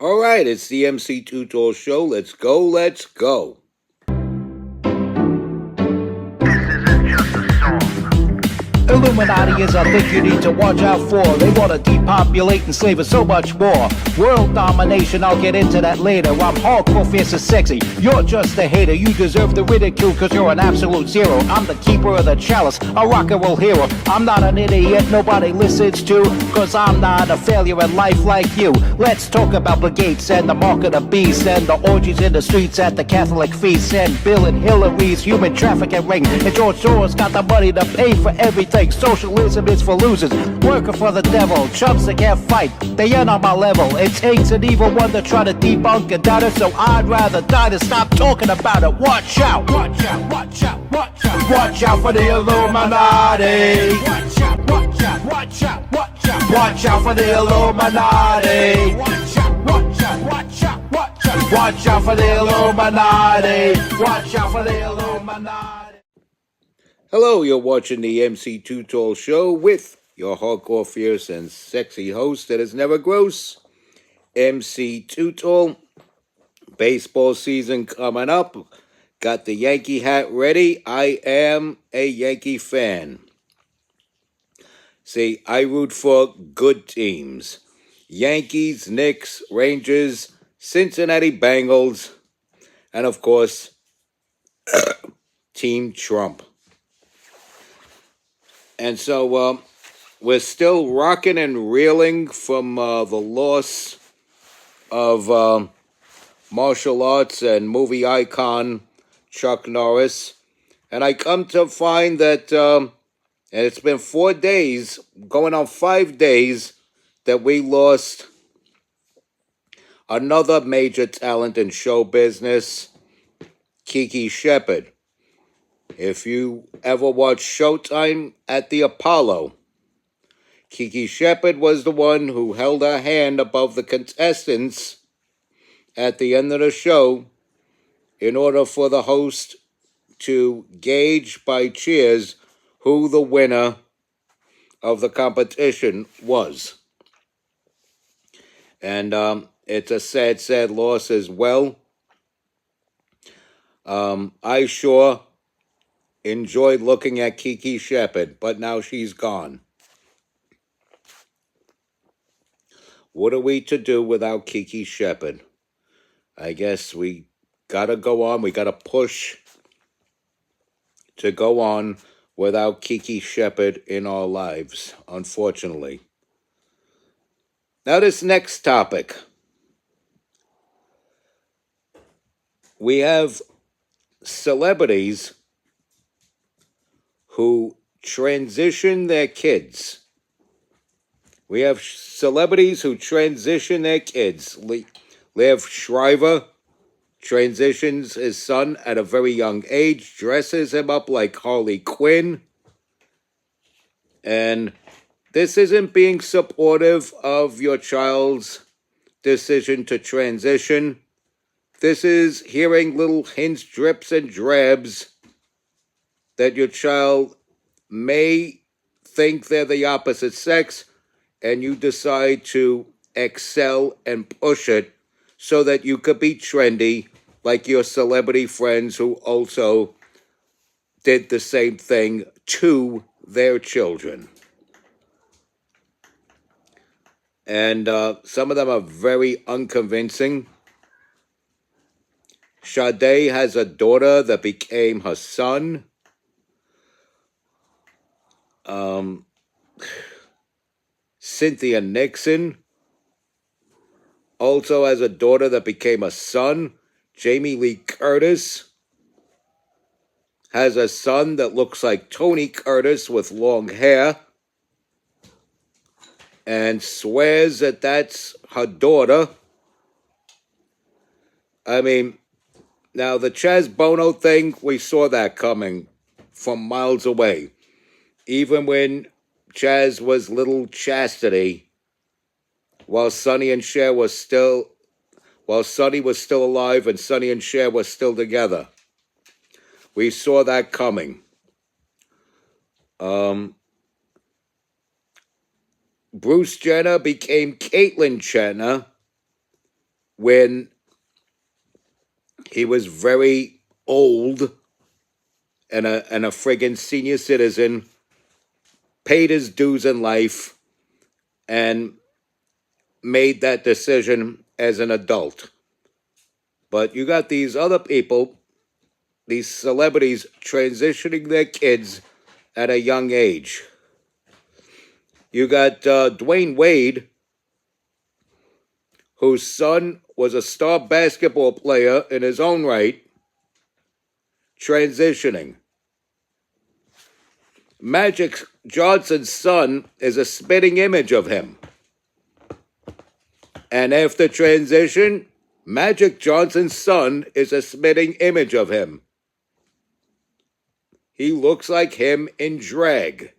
All right, it's the MC Tutor Show. Let's go, let's go. Illuminati is a thing you need to watch out for. They want to depopulate and slave us so much more. World domination, I'll get into that later. I'm hardcore, fierce, and sexy. You're just a hater. You deserve the ridicule because you're an absolute zero. I'm the keeper of the chalice, a rock and roll hero. I'm not an idiot nobody listens to because I'm not a failure in life like you. Let's talk about Bill Gates and the mark of the beast and the orgies in the streets at the Catholic feasts and Bill and Hillary's human trafficking ring. And George Soros got the money to pay for everything. Socialism is for losers, working for the devil. Chumps that can't fight, they ain't on my level. It takes an evil one to try to debunk a doubter, so I'd rather die than stop talking about it. Watch out, watch out, watch out, watch out. Watch out for the Illuminati. Watch out, watch out, watch out, watch out. Watch out for the Illuminati. Watch out, watch out, watch out, watch out. Watch out for the Illuminati. Watch out for the Illuminati. Hello, you're watching the MC Tutor Show with your hardcore, fierce, and sexy host that is never gross, MC Tutor. Baseball season coming up. Got the Yankee hat ready. I am a Yankee fan. See, I root for good teams. Yankees, Knicks, Rangers, Cincinnati Bengals, and of course, Team Trump. And so we're still rocking and reeling from the loss of martial arts and movie icon Chuck Norris. And I come to find that, and it's been 4 days, going on 5 days, that we lost another major talent in show business, Kiki Shepard. If you ever watched Showtime at the Apollo, Kiki Shepard was the one who held her hand above the contestants at the end of the show in order for the host to gauge by cheers who the winner of the competition was. And it's a sad, sad loss as well. I sure enjoyed looking at Kiki Shepard, but now she's gone. What are we to do without Kiki Shepard? I guess we gotta go on. We gotta push to go on without Kiki Shepard in our lives, unfortunately. Now, this next topic. We have celebrities who transition their kids. We have celebrities who transition their kids. Liev Schreiber transitions his son at a very young age, dresses him up like Harley Quinn. And this isn't being supportive of your child's decision to transition. This is hearing little hints, drips, and drabs that your child may think they're the opposite sex, and you decide to excel and push it so that you could be trendy like your celebrity friends who also did the same thing to their children. And some of them are very unconvincing. Sade has a daughter that became her son. Cynthia Nixon also has a daughter that became a son. Jamie Lee Curtis has a son that looks like Tony Curtis with long hair and swears that that's her daughter. I mean, now the Chaz Bono thing, we saw that coming from miles away. Even when Chaz was little Chastity, while Sonny and Cher was still, while Sonny was still alive and Sonny and Cher were still together. We saw that coming. Bruce Jenner became Caitlyn Jenner when he was very old and a friggin' senior citizen, paid his dues in life, and made that decision as an adult. But you got these other people, these celebrities, transitioning their kids at a young age. You got Dwayne Wade, whose son was a star basketball player in his own right, transitioning. Magic Johnson's son is a spitting image of him. And after transition, Magic Johnson's son is a spitting image of him. He looks like him in drag.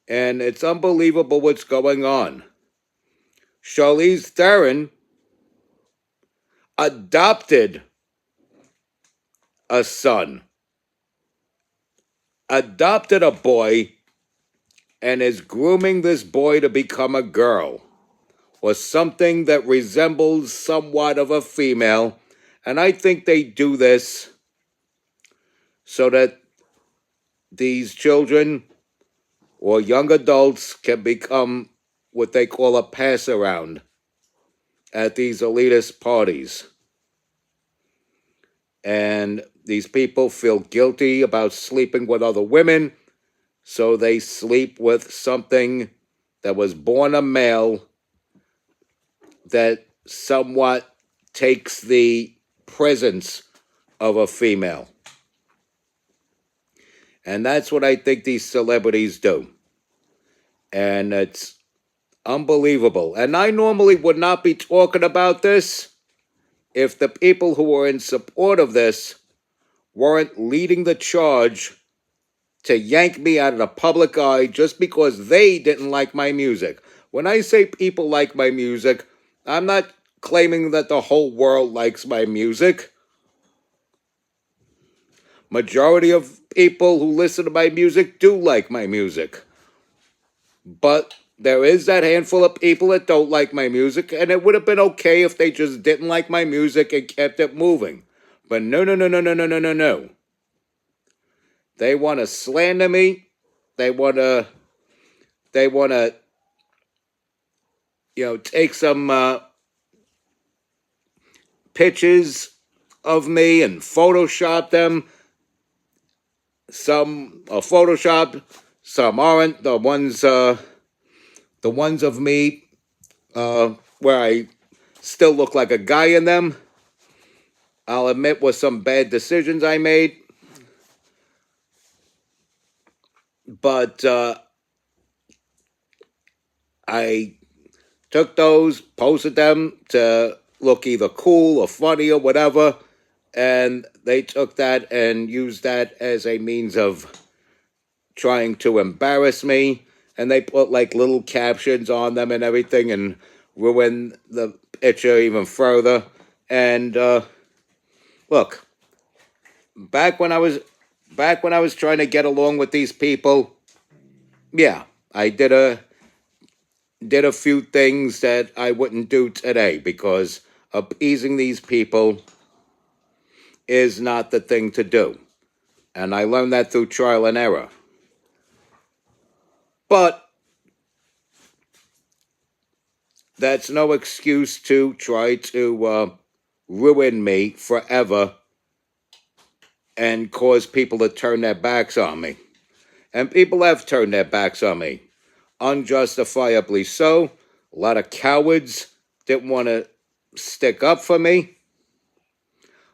And it's unbelievable what's going on. Charlize Theron adopted a son, adopted a boy, and is grooming this boy to become a girl or something that resembles somewhat of a female. And I think they do this so that these children or young adults can become what they call a pass-around at these elitist parties. And these people feel guilty about sleeping with other women, so they sleep with something that was born a male that somewhat takes the presence of a female. And that's what I think these celebrities do. And it's unbelievable. And I normally would not be talking about this if the people who were in support of this weren't leading the charge to yank me out of the public eye just because they didn't like my music. When I say people like my music, I'm not claiming that the whole world likes my music. Majority of people who listen to my music do like my music. But there is that handful of people that don't like my music, and it would have been okay if they just didn't like my music and kept it moving. But no. They want to slander me. They want to take some pictures of me and Photoshop them. Some are Photoshopped, some aren't. The ones of me where I still look like a guy in them, I'll admit, were some bad decisions I made. But I took those, posted them to look either cool or funny or whatever, and they took that and used that as a means of trying to embarrass me, and they put like little captions on them and everything and ruin the picture even further. And look, back when I was trying to get along with these people, yeah, I did a few things that I wouldn't do today, because appeasing these people is not the thing to do. And I learned that through trial and error. But that's no excuse to try to ruin me forever and cause people to turn their backs on me. And people have turned their backs on me. Unjustifiably so. A lot of cowards didn't want to stick up for me.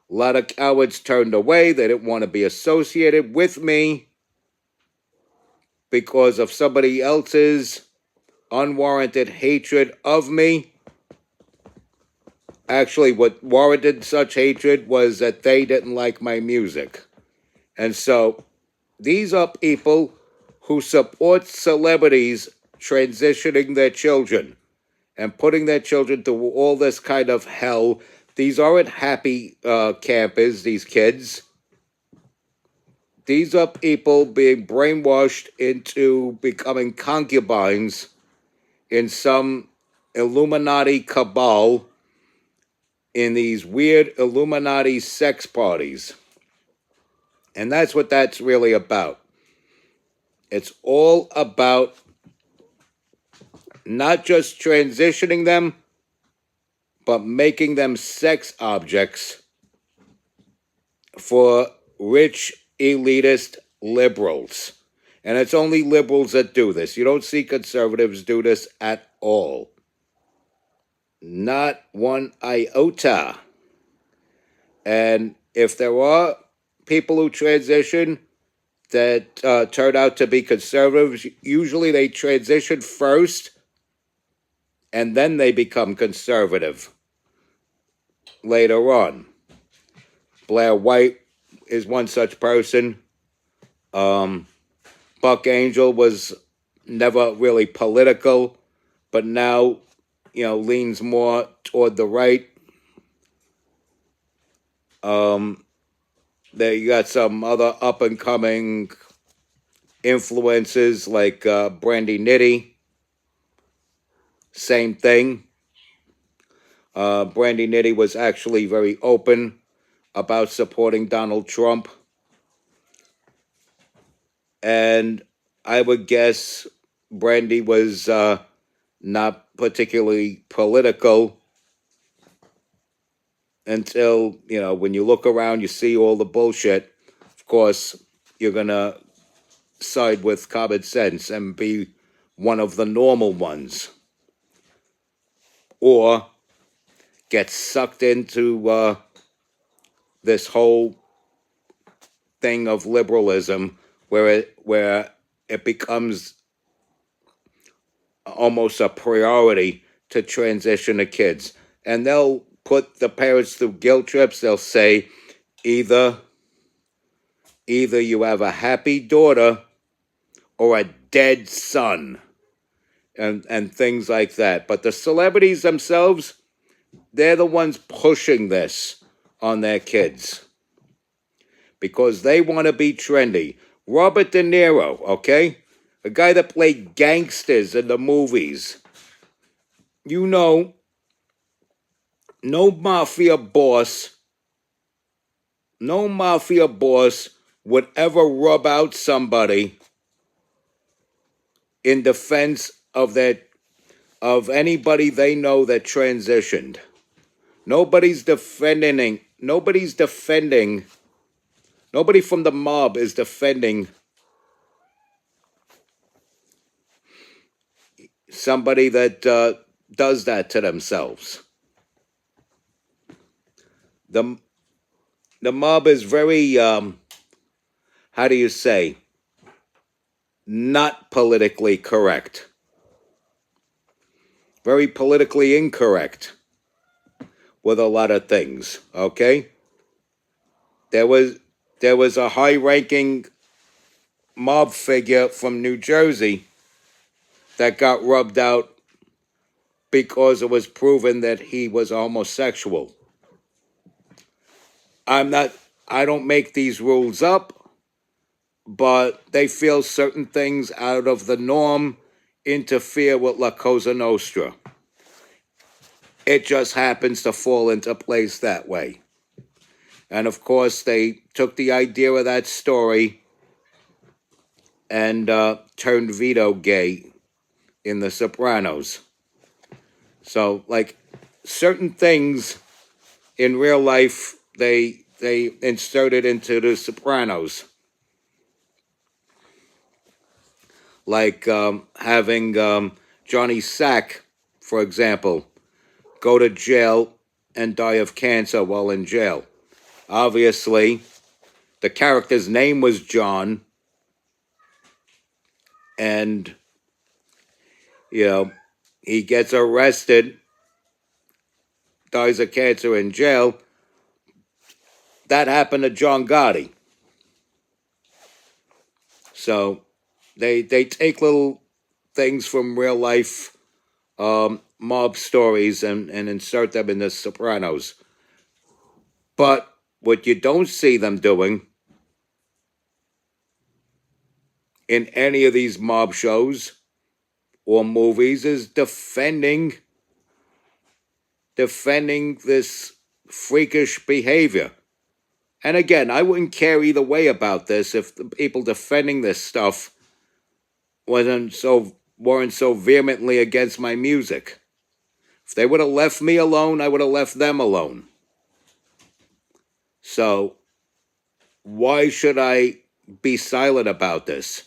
A lot of cowards turned away. They didn't want to be associated with me because of somebody else's unwarranted hatred of me. Actually, what warranted such hatred was that they didn't like my music. And so these are people who support celebrities transitioning their children and putting their children through all this kind of hell. These aren't happy campers, these kids. These are people being brainwashed into becoming concubines in some illuminati cabal in these weird Illuminati sex parties. And that's what that's really about. It's all about not just transitioning them, but making them sex objects for rich, elitist liberals. And it's only liberals that do this. You don't see conservatives do this at all. Not one iota. And if there are people who transition that turn out to be conservatives, usually they transition first and then they become conservative later on. Blair White is one such person. Buck Angel was never really political, but now, leans more toward the right. There you got some other up-and-coming influences like Brandy Nitty. Same thing. Brandy Nitty was actually very open about supporting Donald Trump. And I would guess Brandy was not particularly political until, when you look around, you see all the bullshit. Of course, you're going to side with common sense and be one of the normal ones. Or get sucked into this whole thing of liberalism where it becomes almost a priority to transition the kids. And they'll put the parents through guilt trips. They'll say either you have a happy daughter or a dead son, and things like that. But the celebrities themselves, they're the ones pushing this on their kids because they want to be trendy. Robert De Niro, okay? The guy that played gangsters in the movies. No mafia boss would ever rub out somebody in defense of anybody they know that transitioned. Nobody from the mob is defending somebody that does that to themselves. The mob is very, how do you say, not politically correct. Very politically incorrect with a lot of things, okay? There was a high-ranking mob figure from New Jersey that got rubbed out because it was proven that he was homosexual. I don't make these rules up, but they feel certain things out of the norm interfere with La Cosa Nostra. It just happens to fall into place that way. And of course, they took the idea of that story and turned Vito gay in The Sopranos. So, like, certain things in real life, they inserted into The Sopranos. Like having Johnny Sack, for example, go to jail and die of cancer while in jail. Obviously, the character's name was John, and, he gets arrested, dies of cancer in jail. That happened to John Gotti. So they take little things from real life mob stories and insert them in The Sopranos. But what you don't see them doing in any of these mob shows or movies is defending this freakish behavior. And again, I wouldn't care either way about this if the people defending this stuff weren't so vehemently against my music. If they would have left me alone, I would have left them alone. So why should I be silent about this?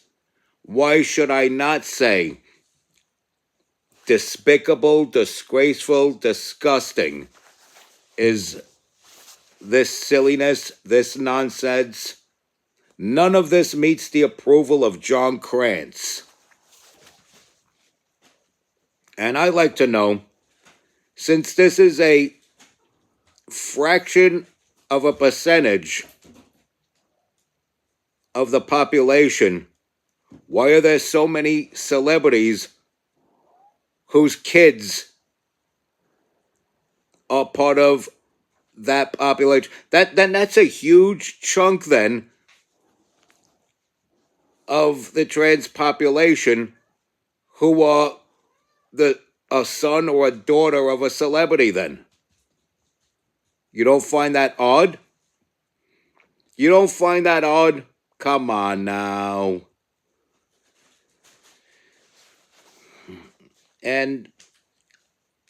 Why should I not say despicable, disgraceful, disgusting is this silliness, this nonsense? None of this meets the approval of John Krantz. And I'd like to know, since this is a fraction of a percentage of the population, why are there so many celebrities whose kids are part of that population? That's a huge chunk then of the trans population who are a son or a daughter of a celebrity then. You don't find that odd? You don't find that odd? Come on now. And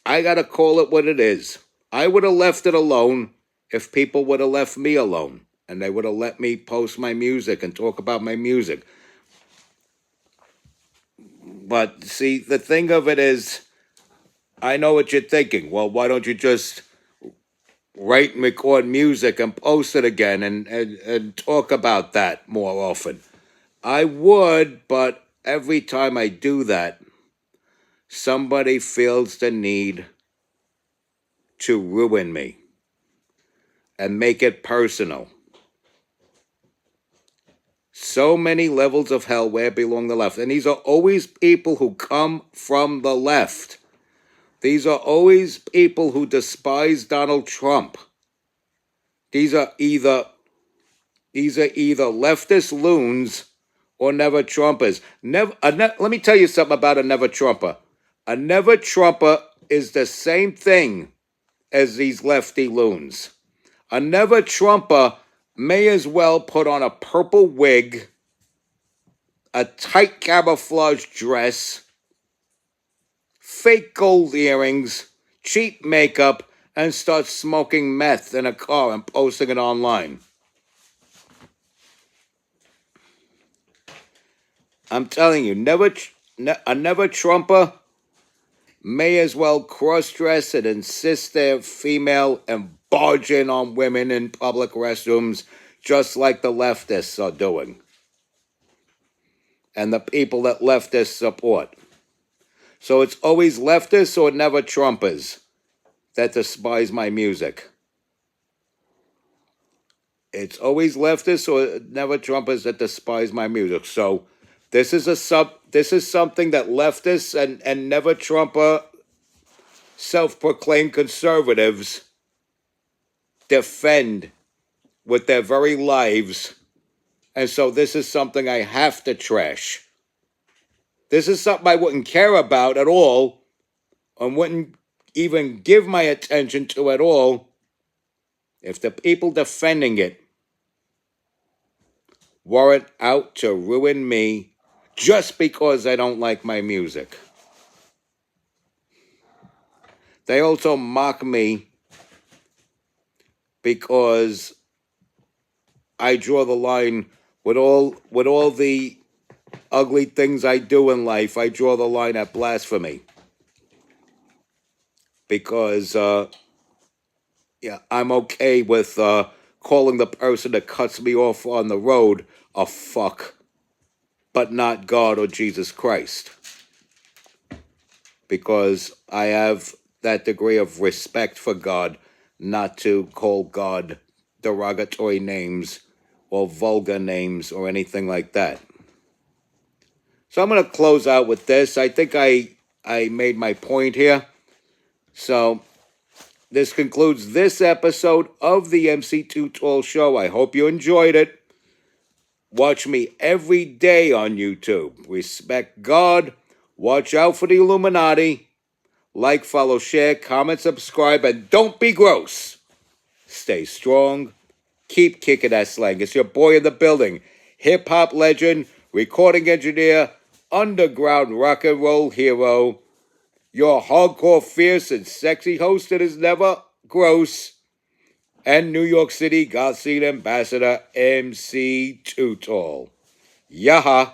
I gotta call it what it is. I would have left it alone if people would have left me alone and they would have let me post my music and talk about my music. But see, the thing of it is, I know what you're thinking. Well, why don't you just write and record music and post it again and talk about that more often? I would, but every time I do that, somebody feels the need to ruin me and make it personal. So many levels of hell where belong the left. And these are always people who come from the left. These are always people who despise Donald Trump. These are either leftist loons or never Trumpers. Let me tell you something about a never Trumper. A never Trumper is the same thing as these lefty loons. A never Trumper may as well put on a purple wig, a tight camouflage dress, fake gold earrings, cheap makeup, and start smoking meth in a car and posting it online. I'm telling you, a never Trumper may as well cross-dress and insist they're female and barge in on women in public restrooms just like the leftists are doing. And the people that leftists support. So it's always leftists or never Trumpers that despise my music. It's always leftists or never Trumpers that despise my music. So this is something that leftists and never Trumper self-proclaimed conservatives defend with their very lives. And so this is something I have to trash. This is something I wouldn't care about at all and wouldn't even give my attention to at all if the people defending it weren't out to ruin me just because I don't like my music. They also mock me because I draw the line with all the ugly things I do in life. I draw the line at blasphemy. Because I'm okay with calling the person that cuts me off on the road a fuck, but not God or Jesus Christ. Because I have that degree of respect for God not to call God derogatory names or vulgar names or anything like that. So I'm going to close out with this. I think I made my point here. So this concludes this episode of the MC Too Tall Show. I hope you enjoyed it. Watch me every day on YouTube. Respect God. Watch out for the Illuminati. Like, follow, share, comment, subscribe, and don't be gross. stay strong, keep kicking that slang. It's your boy in the building, hip-hop legend, recording engineer, underground rock and roll hero, your hardcore, fierce, and sexy host that is never gross, and New York City goth scene ambassador, MC Too Tall. Yaha.